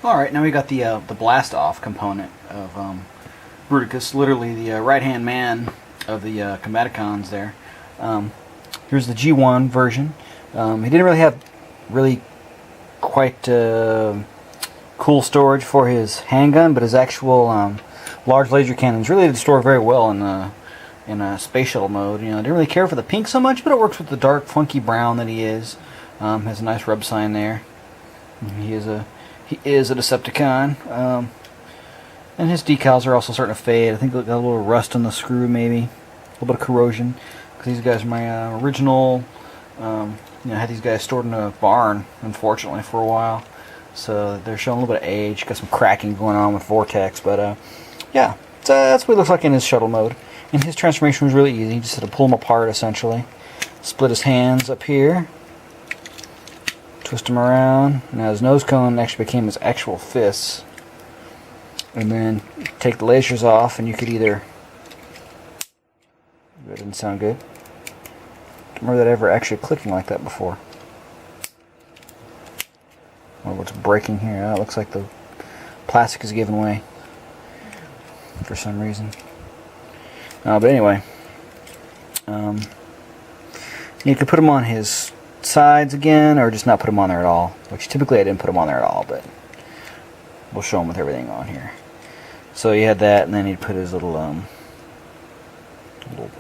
Alright, now we got the Blastoff component of Bruticus, literally the right-hand man of the Combaticons there. Here's the G1 version. He didn't really have quite cool storage for his handgun, but his actual large laser cannons really did store very well in a space shuttle mode. You know, I didn't really care for the pink so much, but it works with the dark, funky brown that he is. Has a nice rub sign there. He is a Decepticon. And his decals are also starting to fade. I think they got a little rust on the screw, maybe a little bit of corrosion. Because these guys are my original. I had these guys stored in a barn, unfortunately, for a while. So they're showing a little bit of age. Got some cracking going on with Vortex, but yeah, that's what he looks like in his shuttle mode. And his transformation was really easy. You just had to pull him apart, essentially. Split his hands up here. Twist him around. Now his nose cone actually became his actual fists. And then take the lasers off, and you could either... That didn't sound good. Don't remember that ever actually clicking like that before. Oh, what's breaking here? Oh, it looks like the plastic is giving way for some reason. But anyway, you could put him on his sides again, or just not put him on there at all. Which typically I didn't put him on there at all, but we'll show him with everything on here. So you had that, and then he'd put his little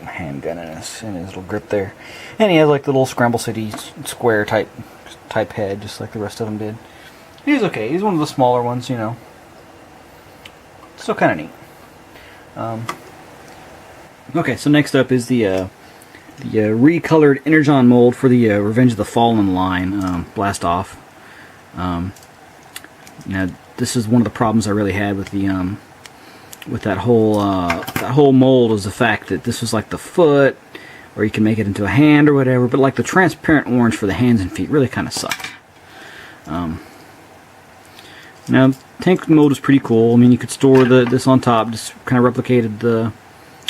handgun in his little grip there, and he has like the little Scramble City square type head, just like the rest of them did. He's okay. He's one of the smaller ones, you know. Still kind of neat. Okay, so next up is the recolored Energon mold for the Revenge of the Fallen line, Blastoff. Now, this is one of the problems I really had with the with that whole mold, was the fact that this was like the foot, or you can make it into a hand or whatever, but like the transparent orange for the hands and feet really kind of sucked. Now, tank mode is pretty cool. I mean, you could store this on top, just kind of replicated the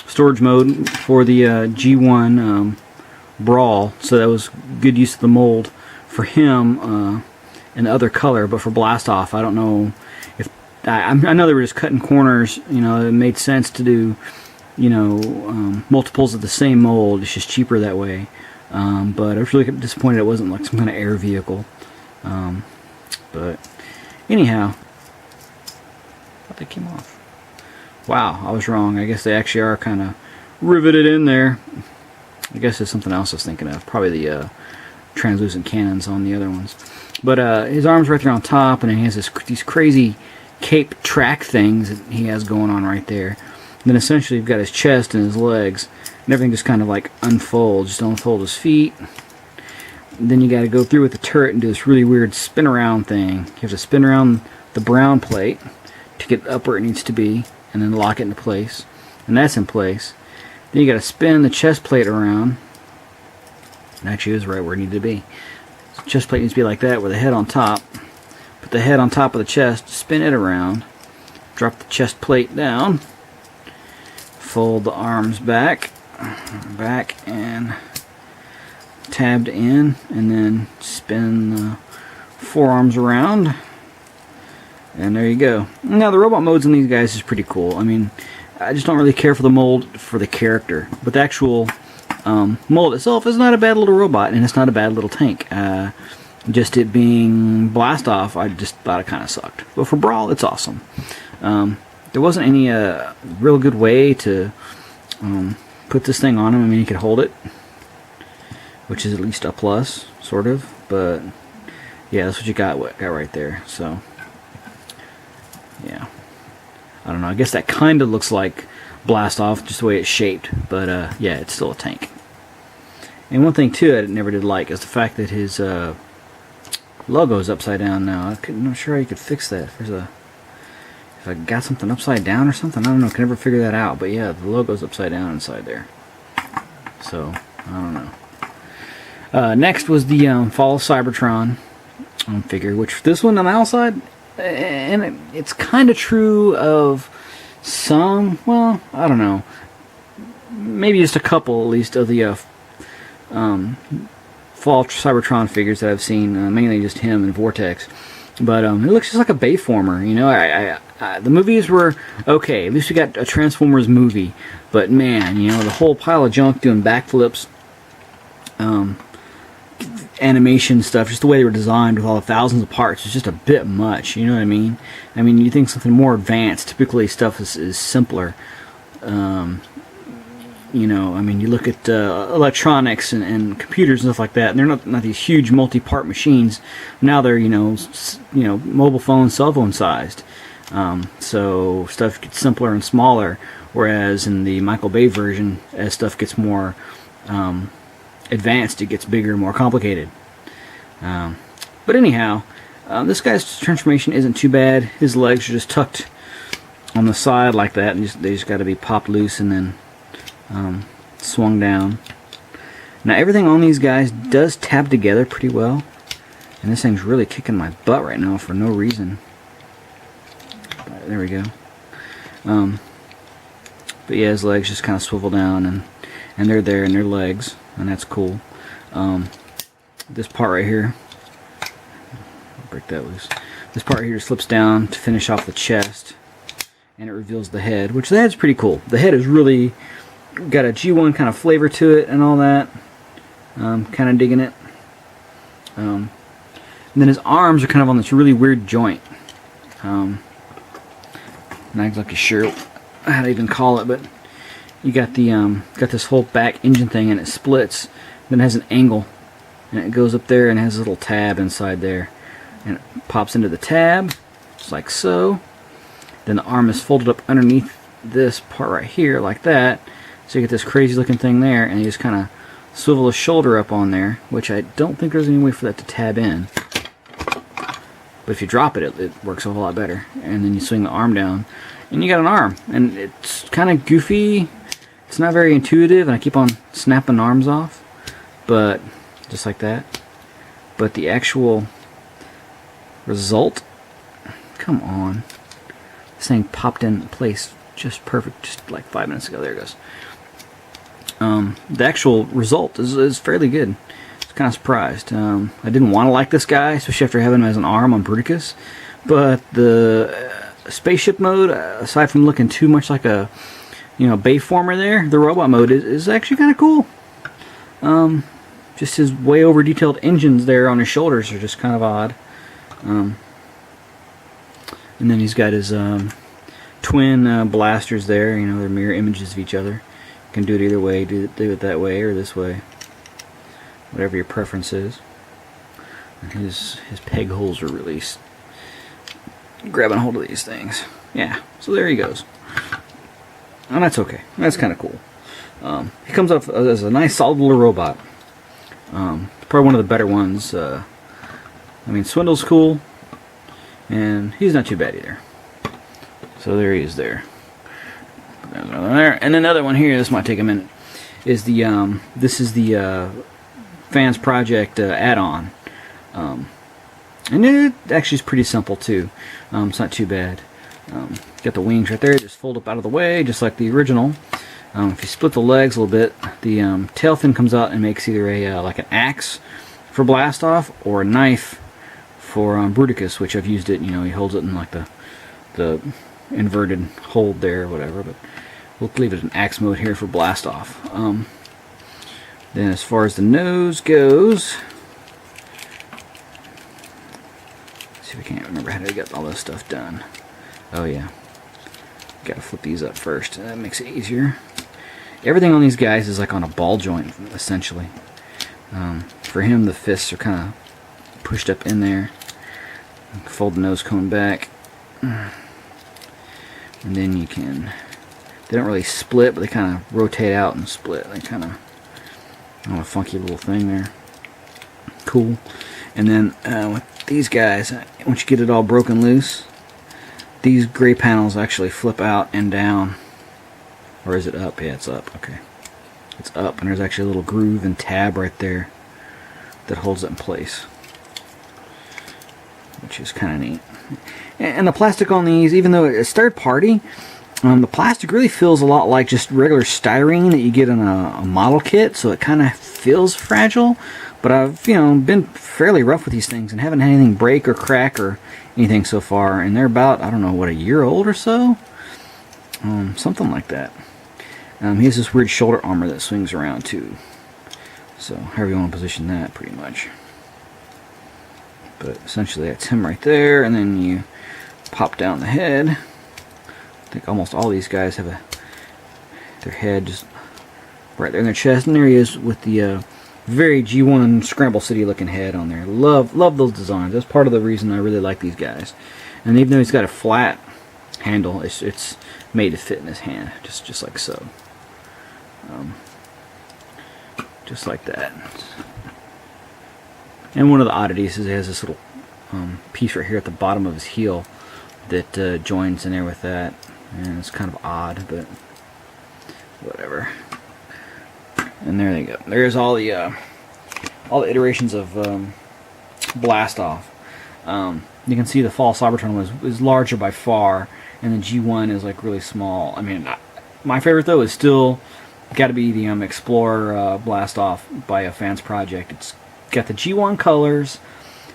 storage mode for the G1 Brawl, so that was good use of the mold for him in the other color. But for Blastoff, I don't know if I know they were just cutting corners. You know, it made sense to do, you know, multiples of the same mold. It's just cheaper that way. But I was really disappointed it wasn't like some kind of air vehicle. But anyhow, I thought they came off. Wow, I was wrong. I guess they actually are kind of riveted in there. I guess there's something else I was thinking of. Probably the translucent cannons on the other ones. But his arm's right there on top, and he has these crazy cape track things that he has going on right there. And then essentially you've got his chest and his legs, and everything just kind of like unfolds. Just unfold his feet. And then you got to go through with the turret and do this really weird spin around thing. You have to spin around the brown plate to get up where it needs to be, and then lock it into place. And that's in place. Then you got to spin the chest plate around. And actually it was right where it needed to be. The chest plate needs to be like that with the head on top. Put the head on top of the chest, spin it around, drop the chest plate down, fold the arms back and tabbed in, and then spin the forearms around, and there you go. Now the robot modes in these guys is pretty cool. I mean, I just don't really care for the mold for the character, but the actual mold itself is not a bad little robot, and it's not a bad little tank. Just it being Blastoff, I just thought it kind of sucked. But for Brawl, it's awesome. There wasn't any real good way to put this thing on him. I mean, you could hold it, which is at least a plus, sort of. But yeah, that's what you got right there. So yeah, I don't know. I guess that kind of looks like Blastoff, just the way it's shaped. But yeah, it's still a tank. And one thing too I never did like is the fact that his logo's upside down now. I'm not sure how you could fix that. If I got something upside down or something, I don't know. I can never figure that out. But yeah, the logo's upside down inside there. So I don't know. Next was the Fall of Cybertron figure, which this one on the outside, and it's kind of true of some. Well, I don't know. Maybe just a couple, at least, of the Fall Cybertron figures that I've seen, mainly just him and Vortex. But it looks just like a Bayformer, you know. The movies were okay. At least we got a Transformers movie. But man, you know, the whole pile of junk doing backflips, animation stuff, just the way they were designed with all the thousands of parts is just a bit much. You know what I mean? I mean, you think something more advanced. Typically, stuff is simpler. You know, I mean, you look at electronics and computers and stuff like that, and they're not these huge multi-part machines. Now they're, you know, mobile phone, cell phone sized. So stuff gets simpler and smaller, whereas in the Michael Bay version, as stuff gets more advanced, it gets bigger and more complicated. But anyhow, this guy's transformation isn't too bad. His legs are just tucked on the side like that, and they just got to be popped loose and then swung down. Now everything on these guys does tab together pretty well, and this thing's really kicking my butt right now for no reason. There we go. But yeah, his legs just kind of swivel down, and they're there in their legs, and that's cool. This part right here, I'll break that loose. This part here slips down to finish off the chest, and it reveals the head, which the head's pretty cool. The head is really got a G1 kind of flavor to it and all that. Kind of digging it. And then his arms are kind of on this really weird joint. Not exactly sure how to even call it, but you got the got this whole back engine thing, and it splits. Then it has an angle, and it goes up there and has a little tab inside there, and it pops into the tab, just like so. Then the arm is folded up underneath this part right here, like that. So you get this crazy looking thing there, and you just kind of swivel the shoulder up on there, which I don't think there's any way for that to tab in. But if you drop it, it works a whole lot better. And then you swing the arm down, and you got an arm. And it's kind of goofy. It's not very intuitive, and I keep on snapping arms off. But, just like that. But the actual result, come on. This thing popped in place just perfect, just like 5 minutes ago. There it goes. The actual result is fairly good. I was kind of surprised. I didn't want to like this guy, especially after having him as an arm on Bruticus. But the spaceship mode, aside from looking too much like a, you know, Bayformer there, the robot mode is actually kind of cool. Just his way over detailed engines there on his shoulders are just kind of odd. And then he's got his twin blasters there. You know, they're mirror images of each other. You can do it either way. Do it that way or this way, whatever your preference is. And his peg holes are released. Grabbing hold of these things. Yeah. So there he goes. And that's okay. That's kind of cool. He comes up as a nice, solid little robot. Probably one of the better ones. I mean, Swindle's cool, and he's not too bad either. So there he is there. There's another one there. And another one here, this might take a minute, is the, this is the Fans Project add-on. And it actually is pretty simple too. It's not too bad. Got the wings right there, just fold up out of the way, just like the original. If you split the legs a little bit, the tail fin comes out and makes either a like an axe for Blastoff or a knife for Bruticus, which I've used it. You know, he holds it in like the inverted hold there or whatever. But we'll leave it in axe mode here for Blastoff. Then as far as the nose goes, let's see if I can't remember how to get all this stuff done. Oh yeah, gotta flip these up first. That makes it easier. Everything on these guys is like on a ball joint, essentially. For him, the fists are kind of pushed up in there. Fold the nose cone back, and then you can. They don't really split, but they kind of rotate out and split. They kind of, a funky little thing there. Cool. And then with these guys, once you get it all broken loose, these gray panels actually flip out and down. Or is it up? Yeah, it's up. Okay. It's up, and there's actually a little groove and tab right there that holds it in place, which is kind of neat. And the plastic on these, even though it's third party, the plastic really feels a lot like just regular styrene that you get in a model kit, so it kind of feels fragile, But I've, you know, been fairly rough with these things and haven't had anything break or crack or anything so far. And they're about, I don't know, what, a year old or so? Something like that. He has this weird shoulder armor that swings around too. So, however you want to position that, pretty much. But essentially that's him right there, and then you pop down the head. I think almost all these guys have their head just right there in their chest, and there he is with the very G1 Scramble City looking head on there. Love those designs. That's part of the reason I really like these guys. And even though he's got a flat handle, it's made to fit in his hand, just like so. Just like that. And one of the oddities is he has this little piece right here at the bottom of his heel that joins in there with that, and it's kind of odd, but whatever. And there they go. There's all the iterations of Blastoff. You can see the fall Cybertron was larger by far, and the G1 is like really small. I mean, my favorite though is still got to be the Explorer Blastoff by a Fans Project. It's got the G1 colors.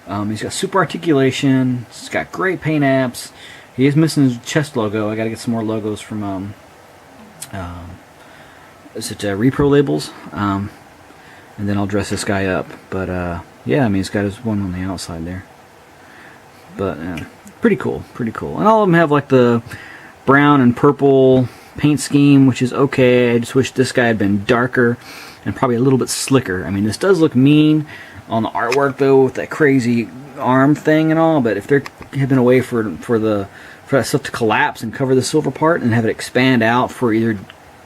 He's got super articulation. He's got great paint apps. He is missing his chest logo. I got to get some more logos from Repro labels, and then I'll dress this guy up. But yeah, I mean, he's got his one on the outside there. But pretty cool, pretty cool. And all of them have like the brown and purple paint scheme, which is okay. I just wish this guy had been darker and probably a little bit slicker. I mean, this does look mean on the artwork though, with that crazy arm thing and all. But if there had been a way for that stuff to collapse and cover the silver part and have it expand out for either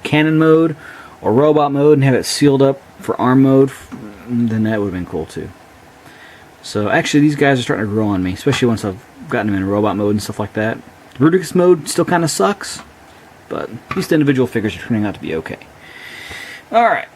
cannon mode or robot mode and have it sealed up for arm mode, then that would have been cool too. So actually, these guys are starting to grow on me, especially once I've gotten them in robot mode and stuff like that. The Bruticus mode still kind of sucks, but these individual figures are turning out to be okay. Alright.